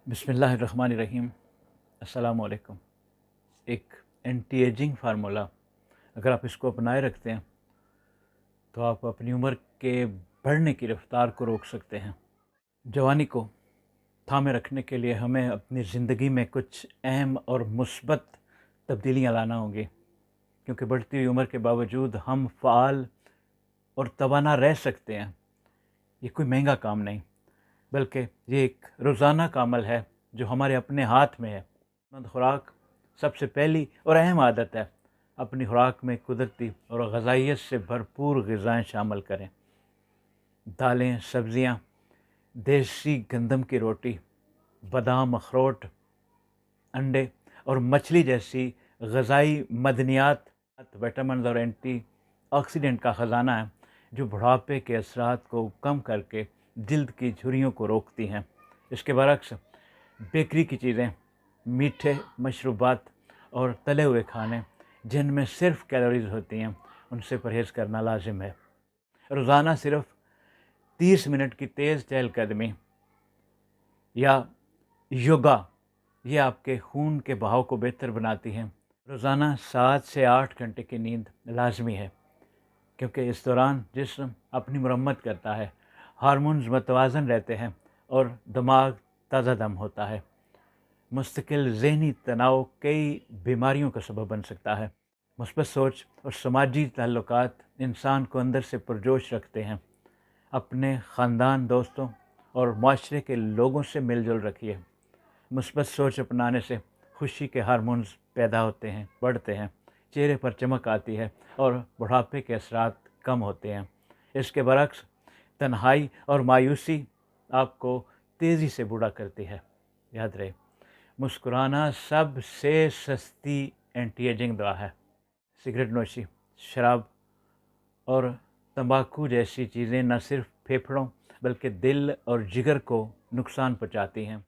बिस्मिल्लाहिर्रहमानिर्रहीम। अस्सलाम वालेकुम। एक एंटी एजिंग फार्मूला अगर आप इसको अपनाए रखते हैं तो आप अपनी उम्र के बढ़ने की रफ्तार को रोक सकते हैं। जवानी को थामे रखने के लिए हमें अपनी ज़िंदगी में कुछ अहम और मुस्बत तब्दीलियां लाना होंगी, क्योंकि बढ़ती हुई उम्र के बावजूद हम फ़ाल और तवाना रह सकते हैं। ये कोई महंगा काम नहीं, बल्कि ये एक रोज़ाना का अमल है जो हमारे अपने हाथ में है। खुराक सबसे पहली और अहम आदत है। अपनी खुराक में कुदरती और ग़ज़ाइयत से भरपूर ग़िज़ाएँ शामिल करें। दालें, सब्ज़ियाँ, देसी गंदम की रोटी, बादाम, अखरोट, अंडे और मछली जैसी ग़ज़ाई मदनियात विटामिन और एंटी ऑक्सीडेंट का ख़जाना है, जो बुढ़ापे के असरात को कम करके जल्द की झुर्रियों को रोकती हैं। इसके बरक्स बेकरी की चीज़ें, मीठे मशरूबात और तले हुए खाने जिनमें सिर्फ़ कैलोरीज़ होती हैं, उनसे परहेज़ करना लाजिम है। रोज़ाना सिर्फ़ 30 मिनट की तेज़ चहलकदमी या योगा ये आपके खून के बहाव को बेहतर बनाती हैं। रोज़ाना 7 से 8 घंटे की नींद लाजमी है, क्योंकि इस दौरान जिस्म अपनी मरम्मत करता है, हार्मोन्स मतवाज़न रहते हैं और दिमाग ताज़ा दम होता है। मुस्तकिल ज़हनी तनाव कई बीमारियों का सबब बन सकता है। मुस्बत सोच और समाजी ताल्लुकात इंसान को अंदर से पुरजोश रखते हैं। अपने ख़ानदान, दोस्तों और माशरे के लोगों से मिलजुल रखिए। मुस्बत सोच अपनाने से खुशी के हार्मोन्स पैदा होते हैं, बढ़ते हैं, चेहरे पर चमक आती है और बुढ़ापे के असरात कम होते हैं। इसके बरक्स तन्हाई और मायूसी आपको तेज़ी से बूढ़ा करती है। याद रहे, मुस्कुराना सबसे सस्ती एंटी एजिंग दवा है। सिगरेट नोशी, शराब और तंबाकू जैसी चीज़ें न सिर्फ फेफड़ों बल्कि दिल और जिगर को नुकसान पहुँचाती हैं।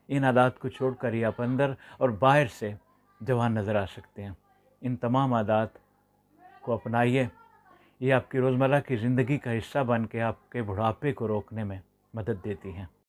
इन आदत को छोड़कर ही आप अंदर और बाहर से जवान नज़र आ सकते हैं। इन तमाम आदत को अपनाइए। ये आपकी रोज़मर्रा की ज़िंदगी का हिस्सा बन के आपके बुढ़ापे को रोकने में मदद देती हैं।